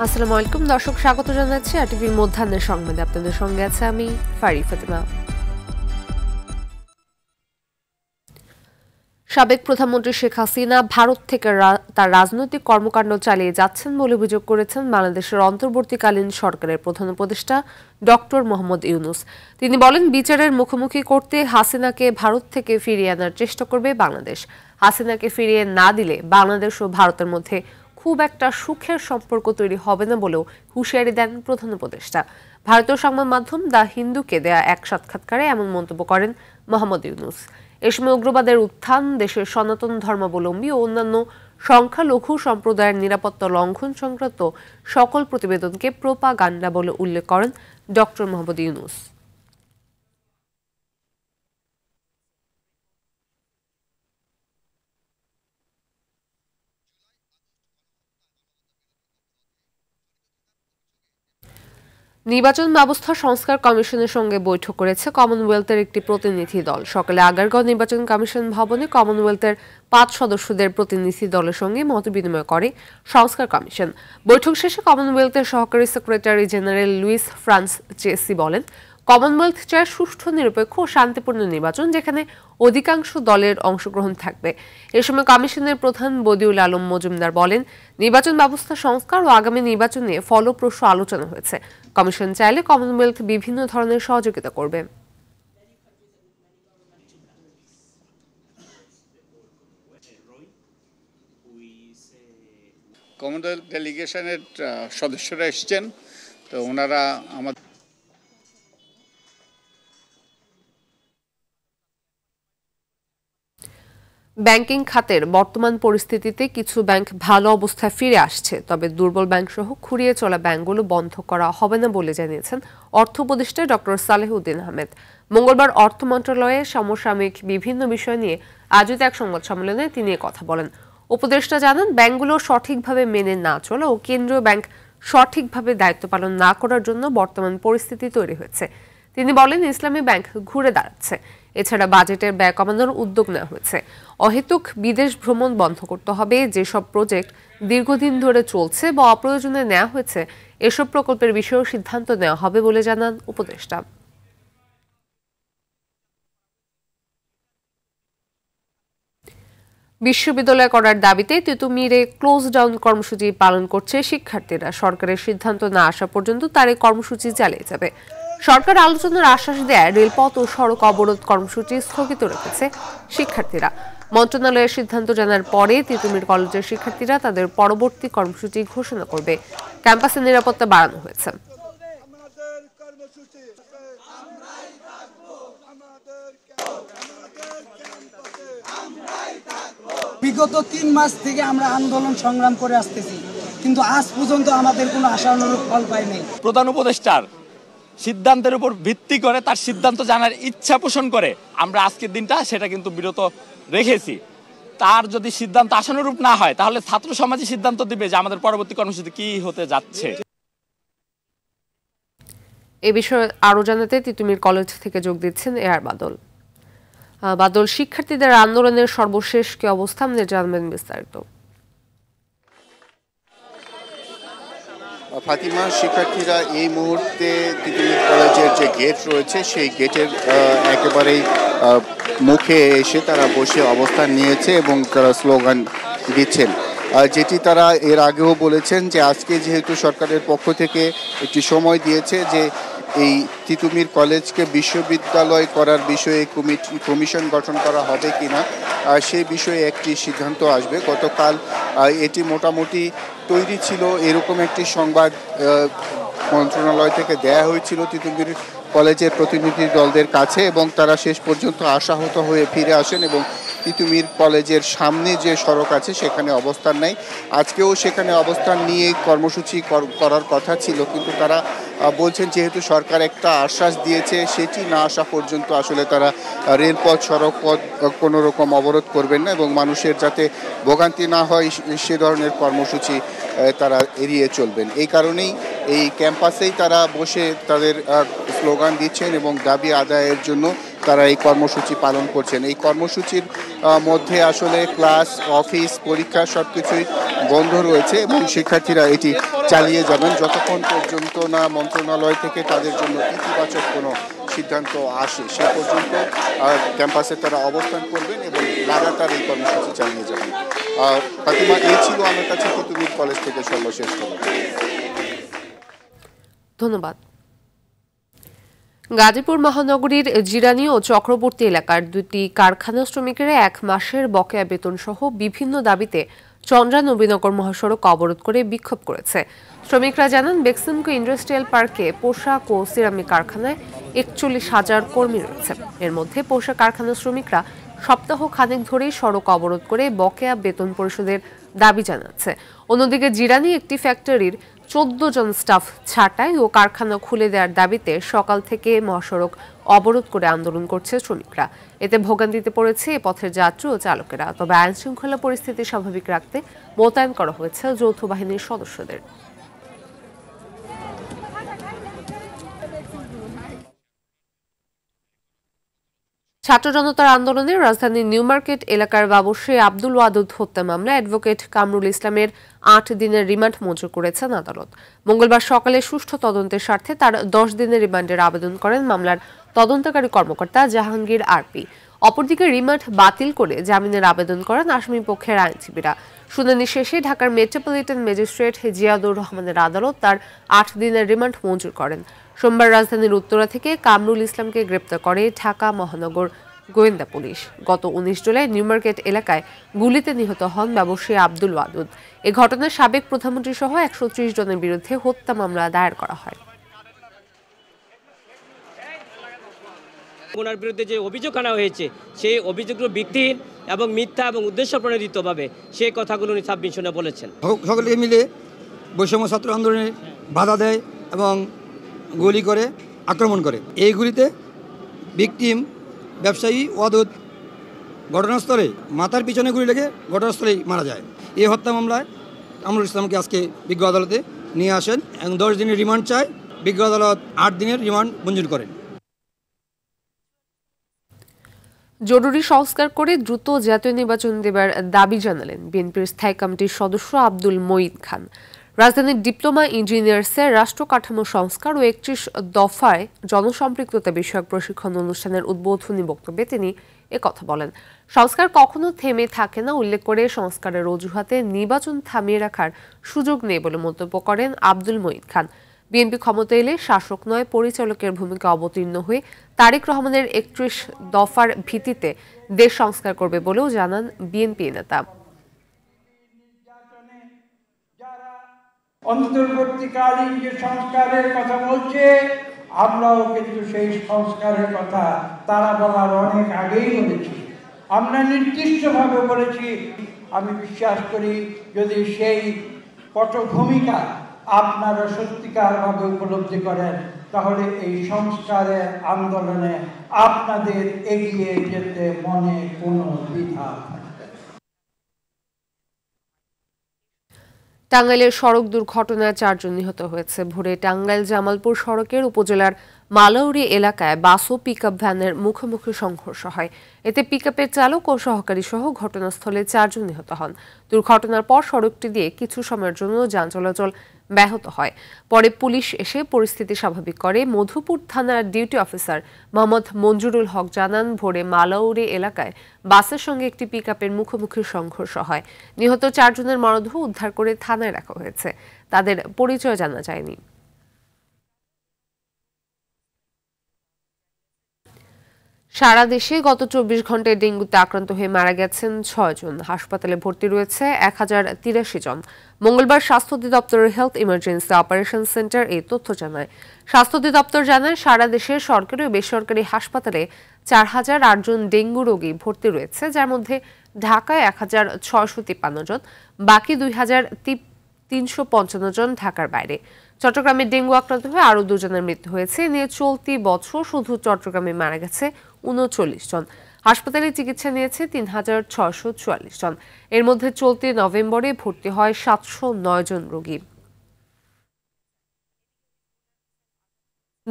আসসালামু আলাইকুম দর্শক, স্বাগত জানাচ্ছি আরটিভির মধ্যাহ্নের সংবাদে। আপনাদের সঙ্গে আছে আমি ফারি ফাতেমা। সাবেক প্রধানমন্ত্রী শেখ হাসিনা ভারত থেকে তার রাজনৈতিক কর্মকাণ্ড চালিয়ে যাচ্ছেন বলে অভিযোগ করেছেন বাংলাদেশের অন্তর্বর্তীকালীন সরকারের প্রধান উপদেষ্টা ডক্টর মোহাম্মদ ইউনূস। তিনি বলেন, বিচারের মুখোমুখি করতে হাসিনাকে ভারত থেকে ফিরিয়ে আনার চেষ্টা করবে বাংলাদেশ। হাসিনাকে ফিরিয়ে না দিলে বাংলাদেশ ও ভারতের মধ্যে খুব একটা সুখের সম্পর্ক তৈরি হবে না বলেও হুঁশিয়ারি দেন প্রধান উপদেষ্টা। ভারতীয় সংবাদ মাধ্যম দ্য হিন্দুকে দেয়া এক সাক্ষাৎকারে এমন মন্তব্য করেন মোহাম্মদ ইউনূস। এ সময় উগ্রবাদের উত্থান, দেশের সনাতন ধর্মাবলম্বী ও অন্যান্য সংখ্যালঘু সম্প্রদায়ের নিরাপত্তা লঙ্ঘন সংক্রান্ত সকল প্রতিবেদনকে প্রোপাগান্ডা বলে উল্লেখ করেন ডক্টর মোহাম্মদ ইউনূস। নির্বাচন ব্যবস্থা সংস্কার কমিশনের সঙ্গে বৈঠক করেছে কমনওয়েলথের একটি প্রতিনিধি দল। সকালে আগারগাঁও নির্বাচন কমিশন ভবনে কমনওয়েলথের 5 সদস্যদের প্রতিনিধি দলের সঙ্গে মতবিনিময় করে সংস্কার কমিশন। বৈঠক শেষে কমনওয়েলথের সহকারী secretary general Luis Franceschi বলেন, কমনওয়েলথ চায় সুষ্ঠু, নিরপেক্ষ ও শান্তিপূর্ণ নির্বাচন, যেখানে অধিকাংশ দলের অংশগ্রহণ থাকবে। এ সময় কমিশনের প্রধান বদিউল আলম মজুমদার বলেন, নির্বাচন ব্যবস্থা সংস্কার ও আগামী নির্বাচন নিয়ে ফলপ্রসূ আলোচনা হয়েছে। কমিশন চাইলে কমনওয়েলথ বিভিন্ন ধরনের সহযোগিতা করবে। কমনওয়েলথ ডেলিগেশনের সদস্যরা এসছেন, তো ওনারা আমাদের ব্যাংকিং খাতের বর্তমান পরিস্থিতিতে কিছু ব্যাংক ভালো অবস্থায় ফিরে আসছে, তবে দুর্বল ব্যাংক সহ খুঁড়িয়ে চলা ব্যাংকগুলো বন্ধ করা হবে না বলে জানিয়েছেন অর্থ উপদেষ্টা ডক্টর সালেহউদ্দিন আহমেদ। মঙ্গলবার অর্থ মন্ত্রণালয়ে সমসাময়িক বিভিন্ন বিষয় নিয়ে আয়োজিত এক সংবাদ সম্মেলনে তিনি কথা বলেন। উপদেষ্টা জানান, ব্যাংকগুলো সঠিকভাবে মেনে না চলা ও কেন্দ্রীয় ব্যাংক সঠিকভাবে দায়িত্ব পালন না করার জন্য বর্তমান পরিস্থিতি তৈরি হয়েছে। তিনি বলেন, ইসলামী ব্যাংক ঘুরে দাঁড়াচ্ছে। এছাড়া বাজেটের ব্যয় কমানোর উদ্যোগ নেওয়া হয়েছে। অহেতুক বিদেশ ভ্রমণ বন্ধ করতে হবে। যেসব প্রজেক্ট দীর্ঘদিন ধরে চলছে বা অপ্রয়োজনে নেওয়া হয়েছে, এসব প্রকল্পের বিষয়েও সিদ্ধান্ত নেওয়া হবে বলে জানান উপদেষ্টা। বিশ্ববিদ্যালয় করার দাবিতে তিতুমিরে ক্লোজ ডাউন কর্মসূচি পালন করছে শিক্ষার্থীরা। সরকারের সিদ্ধান্ত না আসা পর্যন্ত তার এই কর্মসূচি চালিয়ে যাবে। সরকার আলোচনার আশ্বাস দেয় রেলপথ ও সড়ক অবরোধ কর্মসূচি স্থগিত রেখেছে শিক্ষার্থীরা। মন্ত্রণালয়ের সিদ্ধান্ত জানার পরে তিতুমির কলেজের শিক্ষার্থীরা তাদের পরবর্তী কর্মসূচি ঘোষণা করবে। ক্যাম্পাসে নিরাপত্তা বাড়ানো হয়েছে। বিগত 3 মাস থেকে আমরা আন্দোলন সংগ্রাম করে আসতেছি, কিন্তু আজ পর্যন্ত আমাদের কোনো আশানুরূপ ফল পাই নাই। প্রধান উপদেষ্টার সিদ্ধান্তের উপর ভিত্তি করে, তার সিদ্ধান্ত জানার ইচ্ছা পোষণ করে আমরা আজকের দিনটা সেটা কিন্তু বিরত রেখেছি। তার যদি সিদ্ধান্ত আশানুরূপ না হয়, তাহলে ছাত্র সমাজই সিদ্ধান্ত দিবে যে আমাদের পরবর্তী কর্মসূচি কি হতে যাচ্ছে। এ বিষয়ে আরো জানাতে তিতুমির কলেজ থেকে যোগ দিচ্ছেন এআর বাদল। বাদল, শিক্ষার্থীদের আন্দোলনের সর্বশেষ কি অবস্থা, আমাদের জানবেন বিস্তারিত। ফাতিমা, শিক্ষার্থীরা এই মুহূর্তে তিতুমির কলেজের যে গেট রয়েছে সেই গেটের একেবারেই মুখে এসে তারা বসে অবস্থান নিয়েছে এবং তারা স্লোগান দিচ্ছেন, যেটি তারা এর আগেও বলেছেন যে আজকে যেহেতু সরকারের পক্ষ থেকে একটি সময় দিয়েছে যে এই তিতুমির কলেজকে বিশ্ববিদ্যালয় করার বিষয়ে কমিশন গঠন করা হবে কিনা, সেই বিষয়ে একটি সিদ্ধান্ত আসবে। গতকাল এটি মোটামুটি তৈরি ছিল, এরকম একটি সংবাদ মন্ত্রণালয় থেকে দেয়া হয়েছিল তিতুমির কলেজের প্রতিনিধি দলদের কাছে, এবং তারা শেষ পর্যন্ত আশাহত হয়ে ফিরে আসেন এবং তিতুমির কলেজের সামনে যে সড়ক আছে সেখানে অবস্থান নেয়। আজকেও সেখানে অবস্থান নিয়ে কর্মসূচি করার কথা ছিল, কিন্তু তারা বলছেন যেহেতু সরকার একটা আশ্বাস দিয়েছে, সেটি না আসা পর্যন্ত আসলে তারা রেলপথ, সড়কপথ কোনো রকম অবরোধ করবেন না এবং মানুষের যাতে ভোগান্তি না হয় সে ধরনের কর্মসূচি তারা এড়িয়ে চলবেন। এই কারণেই এই ক্যাম্পাসেই তারা বসে তাদের স্লোগান দিচ্ছেন এবং দাবি আদায়ের জন্য তারা এই কর্মসূচি পালন করছেন। এই কর্মসূচির মধ্যে আসলে ক্লাস, অফিস, পরীক্ষা সবকিছুই বন্ধ রয়েছে এবং শিক্ষার্থীরা এটি চালিয়ে যাবেন যতক্ষণ পর্যন্ত না মন্ত্রণালয় থেকে তাদের জন্য ইতিবাচক কোনো সিদ্ধান্ত আসে সে পর্যন্ত ক্যাম্পাসে তারা অবস্থান করবেন এবং লাগাতার এই কর্মসূচি চালিয়ে যাবেন। ফাতিমা, এই ছিল আমার কাছে তিতুমির কলেজ থেকে সর্বশেষ খবর। ধন্যবাদ। গাজীপুর মহানগরীর জিরানী ও চক্রবর্তী এলাকার দুটি কারখানা শ্রমিকেরা 1 মাসের বকেয়া বেতন সহ বিভিন্ন দাবিতে চন্দ্রা নবীনগর মহাসড়ক অবরোধ করে বিক্ষোভ করেছে। শ্রমিকরা জানান, বেক্সিমকো ইন্ডাস্ট্রিয়াল পার্কে পোশাক ও সিরামিক কারখানায় 41,000 কর্মী রয়েছে। এর মধ্যে পোশাক কারখানার শ্রমিকরা সপ্তাহ খানেক ধরেই সড়ক অবরোধ করে বকেয়া বেতন পরিশোধের দাবি জানাচ্ছে। অন্যদিকে জিরানী একটি ফ্যাক্টরির 14 জন স্টাফ ছাঁটাই ও কারখানা খুলে দেওয়ার দাবিতে সকাল থেকে মহাসড়ক অবরোধ করে আন্দোলন করছে শ্রমিকরা। এতে ভোগান্তিতে পড়েছে এ পথের যাত্রী ও চালকেরা। তবে আইন শৃঙ্খলা পরিস্থিতি স্বাভাবিক রাখতে মোতায়েন করা হয়েছে যৌথ বাহিনীর সদস্যদের। ছাত্র জনতার আন্দোলনে রাজধানীর নিউ মার্কেট এলাকার ব্যবসায়ী আব্দুল ওয়াদুদ হত্যা মামলা অ্যাডভোকেট কামরুল ইসলামের 8 দিনের রিমান্ড মঞ্জুর করেছেন আদালত। মঙ্গলবার সকালে সুষ্ঠু তদন্তের স্বার্থে তার 10 দিনের রিমান্ডের আবেদন করেন মামলার তদন্তকারী কর্মকর্তা জাহাঙ্গীর আরপি। অপরদিকে রিমান্ড বাতিল করে জামিনের আবেদন করেন আসামি পক্ষের আইনজীবীরা। শুনানি শেষে ঢাকার মেট্রোপলিটন ম্যাজিস্ট্রেট জিয়াদুর রহমানের আদালত তার 8 দিনের রিমান্ড মঞ্জুর করেন। সোমবার রাজধানীর উত্তরা থেকে কামরুল ইসলামকে গ্রেপ্তার করে ঢাকা মহানগর গোয়েন্দা পুলিশ। গত 19 জুলাই নিউ মার্কেট এলাকায় গুলিতে নিহত হন ব্যবসায়ী আব্দুল ওয়াদুদ। এ ঘটনায় সাবেক প্রধানমন্ত্রী সহ 130 জনের বিরুদ্ধে হত্যা মামলা দায়ের করা হয়। ওনার বিরুদ্ধে যে অভিযোগ আনা হয়েছে সেই অভিযোগগুলো ভিত্তিহীন এবং মিথ্যা এবং উদ্দেশ্য প্রণোদিতভাবে সেই কথাগুলো উনি সাবমিশনে বলেছেন। সকলে মিলে বৈষম্য ছাত্র আন্দোলনে বাধা দেয় এবং গুলি করে আক্রমণ করে। এইগুলিতে ভিকটিম ব্যবসায়ী ওয়াদুদ ঘটনাস্থলে মাথার পিছনে গুলি লেগে ঘটনাস্থলেই মারা যায়। এই হত্যা মামলায় কামরুল ইসলামকে আজকে বিজ্ঞ আদালতে নিয়ে আসেন এবং 10 দিনের রিমান্ড চায়। বিজ্ঞ আদালত 8 দিনের রিমান্ড মঞ্জুর করেন। জরুরি সংস্কার করে দ্রুত জাতীয় নির্বাচন দেবার দাবি জানালেন বিএনপির স্থায়ী কমিটির সদস্য আব্দুল মঈন খান। রাজধানীর ডিপ্লোমা ইঞ্জিনিয়ার্সের রাষ্ট্র কাঠামো সংস্কার ও 31 দফায় জনসম্পৃক্ততা বিষয়ক প্রশিক্ষণ অনুষ্ঠানের উদ্বোধনী বক্তব্যে তিনি একথা বলেন। সংস্কার কখনো থেমে থাকে না উল্লেখ করে সংস্কারের অজুহাতে নির্বাচন থামিয়ে রাখার সুযোগ নেই বলে মন্তব্য করেন আব্দুল মঈন খান। বিএনপি ক্ষমতা এলে শাসক নয় পরিচালকের ভূমিকা অবতীর্ণ হয়ে তারেক রহমানের 31 দফার ভিত্তিতে দেশ সংস্কার করবে বলেও জানান বিএনপি নেতা। অন্তর্বর্তীকালীন যে সংস্কারের কথা বলছে, আমরাও কিন্তু সেই সংস্কারের কথা তারা বলার অনেক আগেই বলেছি। আমরা নির্দিষ্টভাবে বলেছি, আমি বিশ্বাস করি যদি সেই পটভূমিকা আপনারা সত্যিকারভাবে উপলব্ধি করেন তাহলে এই সংস্কারের আন্দোলনে আপনাদের এগিয়ে যেতে মনে কোনো দ্বিধা। টাঙ্গাইলের সড়ক দুর্ঘটনায় 4 জন নিহত হয়েছে। ভোরে টাঙ্গাইল জামালপুর সড়কের উপজেলার মালাউরি এলাকায় বাস ও পিকআপ ভ্যানের মুখোমুখি সংঘর্ষ হয়। এতে পিকআপের চালক ও সহকারী সহ ঘটনাস্থলে 4 জন নিহত হন। দুর্ঘটনার পর সড়কটি দিয়ে কিছু সময়ের জন্য যান চলাচল ব্যাহত হয়। পরে পুলিশ এসে পরিস্থিতি স্বাভাবিক করে। মধুপুর থানার ডিউটি অফিসার মোহাম্মদ মঞ্জুরুল হক জানান, ভোরে মালাউরি এলাকায় বাসের সঙ্গে একটি পিকআপের মুখোমুখি সংঘর্ষ হয়। নিহত 4 জনের মরদেহ উদ্ধার করে থানায় রাখা হয়েছে। তাদের পরিচয় জানা যায়নি। সারা দেশে গত 24 ঘন্টায় ডেঙ্গুতে আক্রান্ত হয়ে মারা গেছেন 6 জন। হাসপাতালে ভর্তি রয়েছে 1083 জন। মঙ্গলবার স্বাস্থ্য অধিদপ্তরের হেলথ ইমার্জেন্সি অপারেশন সেন্টার এই তথ্য জানায়। স্বাস্থ্য অধিদপ্তর জানায়, সারা দেশের সরকারি ও বেসরকারি হাসপাতালে 4008 জন ডেঙ্গু রোগী ভর্তি রয়েছে, যার মধ্যে ঢাকায় 1653 জন, বাকি 2355 জন ঢাকার বাইরে। চট্টগ্রামে ডেঙ্গু আক্রান্ত হয়ে আরও 2 জনের মৃত্যু হয়েছে। নিয়ে চলতি বছর শুধু চট্টগ্রামে মারা গেছে 39 জন। হাসপাতালে চিকিৎসা নিয়েছে 3644 জন। এর মধ্যে চলতি নভেম্বরে ভর্তি হয় 709 জন রোগী।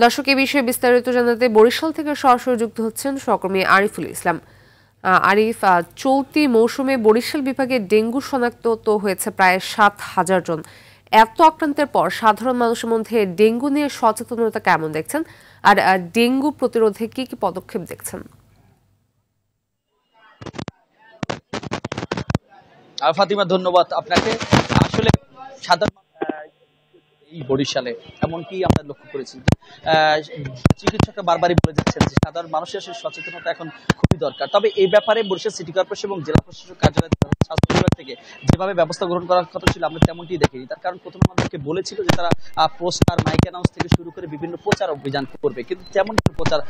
দর্শক, এই বিষয়ে বিস্তারিত জানাতে বরিশাল থেকে সরাসরি যুক্ত হচ্ছেন সহকর্মী আরিফুল ইসলাম। আরিফ, চলতি মৌসুমে বরিশাল বিভাগে ডেঙ্গু শনাক্ত তো হয়েছে প্রায় 7,000 জন। এত আক্রান্তের পর সাধারণ মানুষের মধ্যে ডেঙ্গু নিয়ে সচেতনতা কেমন দেখছেন, আর ডেঙ্গু প্রতিরোধে কি কি পদক্ষেপ দেখছেন? ফাতিমা, ধন্যবাদ আপনাকে। আসলে সাধারণ এই বরিশালে এমনকি আমরা লক্ষ্য করেছি, চিকিৎসকরা বারবারই বলে যাচ্ছেন যে সাধারণ মানুষের সচেতনতা এখন খুবই দরকার। তবে এই ব্যাপারে বরিশাল সিটি কর্পোরেশন এবং জেলা প্রশাসক কার্যালয় স্বাস্থ্য বিভাগ থেকে যেভাবে ব্যবস্থা গ্রহণ করার কথা ছিল আমরা তেমনটি দেখিনি। তার কারণ প্রথমে আমাদেরকে বলেছিল যে তারা পোস্টার, মাইক অ্যানাউন্স থেকে শুরু করে বিভিন্ন প্রচার অভিযান করবে, কিন্তু তেমন কোনো প্রচার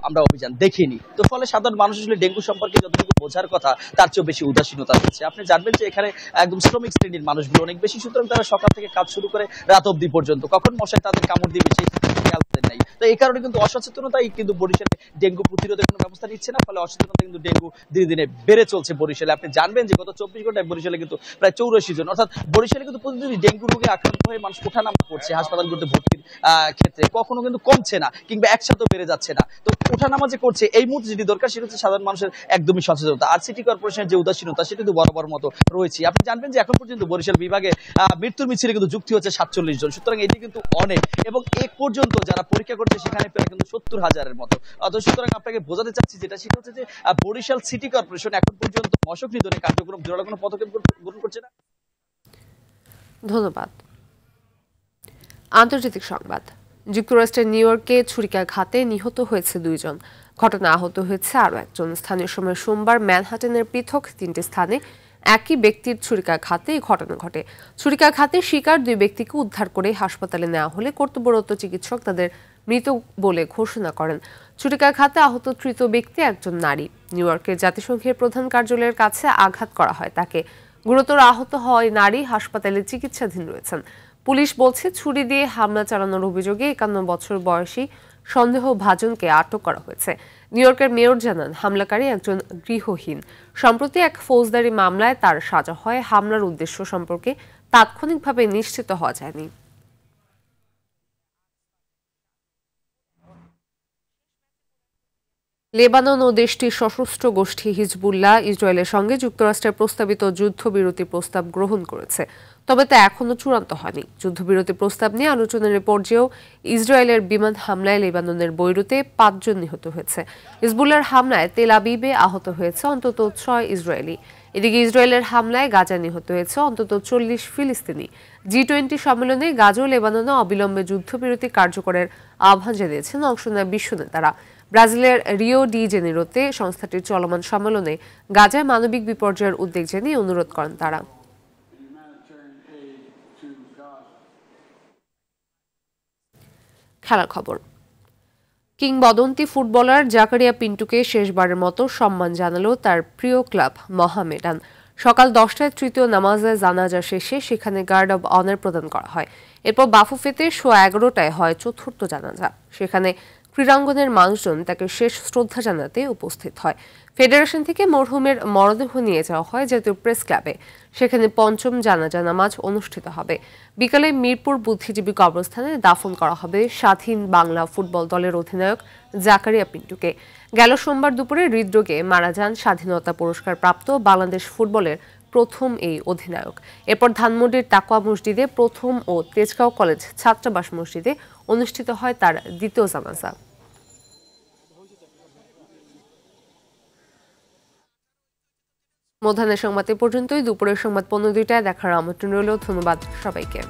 আমরা অভিযান দেখিনি। তো ফলে সাধারণ মানুষ আসলে ডেঙ্গু সম্পর্কে যতটুকু বোঝার কথা তার চেয়ে বেশি উদাসীনতা হচ্ছে। আপনি জানবেন যে এখানে একদম শ্রমিক শ্রেণীর মানুষগুলো অনেক বেশি, সুতরাং তারা সকাল থেকে কাজ শুরু করে রাত অবধি পর্যন্ত কখন মশায় তাদের কামড় দিবে সেই খেয়াল নাই। তো এই কারণে কিন্তু অসচেতনতাই কিন্তু বরিশালে ডেঙ্গু প্রতিরোধের কোনো ব্যবস্থা নিচ্ছে না, ফলে অসচেতনতা কিন্তু ডেঙ্গু দিনে দিনে বেড়ে চলছে বরিশালে। আপনি জানবেন যে গত 24 ঘন্টায় বরিশালে কিন্তু প্রায় 84 জন, অর্থাৎ বরিশালে কিন্তু প্রতিদিনই ডেঙ্গু রোগে আক্রান্ত হয়ে মানুষ ওঠানামা করছে হাসপাতালগুলোতে ভর্তির ক্ষেত্রে, কখনো কিন্তু কমছে না কিংবা একসাথে বেড়ে যাচ্ছে না। তো ওঠানামা যে করছে, এই মুহূর্তে যেটি দরকার সেটা হচ্ছে সাধারণ মানুষের একদমই সচেতনতা। আর সিটি কর্পোরেশনের যে উদাসীনতা সেটা কিন্তু বরাবর মতো রয়েছে। আপনি জানবেন যে এখন পর্যন্ত বরিশাল বিভাগে মৃত্যুর মিছিলে কিন্তু যুক্তি হচ্ছে 47 জন, সুতরাং এটি কিন্তু অনেক, এবং এক পর্যন্ত যারা পরীক্ষা করছে সেখানে প্রায় কিন্তু 70,000-এর মতো। সুতরাং আপনাকে বোঝাতে চাচ্ছি যেটা সেটা হচ্ছে যে বরিশাল সিটি কর্পোরেশন এখন পর্যন্ত মশক নিধনে কার্যক্রম জোরালো কোনো পদক্ষেপ গ্রহণ করছে না। ধন্যবাদ। আন্তর্জাতিক সংবাদ। যুক্তরাষ্ট্রের নিউ ইয়র্কে ছুরিকাঘাতে নিহত হয়েছে 2 জন, ঘটনা আহত হয়েছে আরও একজন। স্থানীয় সময় সোমবার ম্যানহাটনের পৃথক 3টি স্থানে একই ব্যক্তির ছুরিকাঘাতে এই ঘটনা ঘটে। ছুরিকাঘাতে শিকার 2 ব্যক্তিকে উদ্ধার করে হাসপাতালে নেওয়া হলে কর্তব্যরত চিকিৎসক তাদের মৃত বলে ঘোষণা করেন। ছুরিকাঘাতে আহত তৃতীয় ব্যক্তি একজন নারী। নিউ ইয়র্কের জাতিসংঘের প্রধান কার্যালয়ের কাছে আঘাত করা হয় তাকে। গুরুতর আহত হয় নারী হাসপাতালে চিকিৎসাধীন রয়েছেন। পুলিশ বলছে ছুরি দিয়ে হামলা চালানোর অভিযোগে 51 বছর বয়সী সন্দেহভাজনকে আটক করা হয়েছে। নিউ ইয়র্কের মেয়র জানান, হামলাকারী একজন গৃহহীন। সম্প্রতি এক ফৌজদারি মামলায় তার সাজা হয়। হামলার উদ্দেশ্য সম্পর্কে তাৎক্ষণিকভাবে নিশ্চিত হওয়া যায়নি। লেবানন ও দেশটির সশস্ত্র গোষ্ঠী হিজবুল্লাহ ইসরায়েলের সঙ্গে যুক্তরাষ্ট্রের প্রস্তাবিত যুদ্ধবিরতি প্রস্তাব গ্রহণ করেছে, তবে তা এখনো চূড়ান্ত হয়নি। যুদ্ধবিরতি প্রস্তাব নিয়ে আলোচনার পর্যায়েও ইসরায়েলের বিমান হামলায় লেবাননের বৈরুতে 5 জন নিহত হয়েছে। হিজবুল্লাহর হামলায় তেল আবিবে আহত হয়েছে অন্তত 6 ইসরায়েলি। এদিকে ইসরায়েলের হামলায় গাজায় নিহত হয়েছে অন্তত 40 ফিলিস্তিনি। G20 সম্মেলনে গাজা ও লেবাননে অবিলম্বে যুদ্ধবিরতি কার্যকরের আহ্বান জানিয়েছেন অংশ নেওয়া বিশ্ব নেতারা। ব্রাজিলের রিও ডি জেনেরোতে সংস্থাটির চলমান সম্মেলনে গাজায় মানবিক বিপর্যয়ের উদ্বেগ জানিয়ে অনুরোধ করেন তারা। খেলার খবর। কিংবদন্তি ফুটবলার জাকারিয়া পিন্টুকে শেষবারের মতো সম্মান জানালো তার প্রিয় ক্লাব মোহামেডান। সকাল 10টায় তৃতীয় নামাজে জানাজা শেষে সেখানে গার্ড অব অনার প্রদান করা হয়। এরপর বাফুফেতে 11:30টায় হয় চতুর্থ জানাজা। সেখানে ক্রীড়াঙ্গনের মানুষজন তাকে শেষ শ্রদ্ধা জানাতে উপস্থিত হয়। ফেডারেশন থেকে মরহুমের মরদেহ নিয়ে যাওয়া হয় জাতীয় প্রেস ক্লাবে। সেখানে পঞ্চম জানাজা নামাজ অনুষ্ঠিত হবে। বিকালে মিরপুর বুদ্ধিজীবী কবরস্থানে দাফন করা হবে স্বাধীন বাংলা ফুটবল দলের অধিনায়ক জাকারিয়া পিন্টুকে। গেল সোমবার দুপুরে হৃদরোগে মারা যান স্বাধীনতা পুরস্কার প্রাপ্ত বাংলাদেশ ফুটবলের প্রথম এই অধিনায়ক। এরপর ধানমন্ডির তাকওয়া মসজিদে প্রথম ও তেজগাঁও কলেজ ছাত্রাবাস মসজিদে অনুষ্ঠিত হয় তার দ্বিতীয় জানাজা। মধ্যাহ্নের সংবাদ এ পর্যন্তই। দুপুরের সংবাদ 15:02টায় দেখার আমন্ত্রণ রইল। ধন্যবাদ সবাইকে।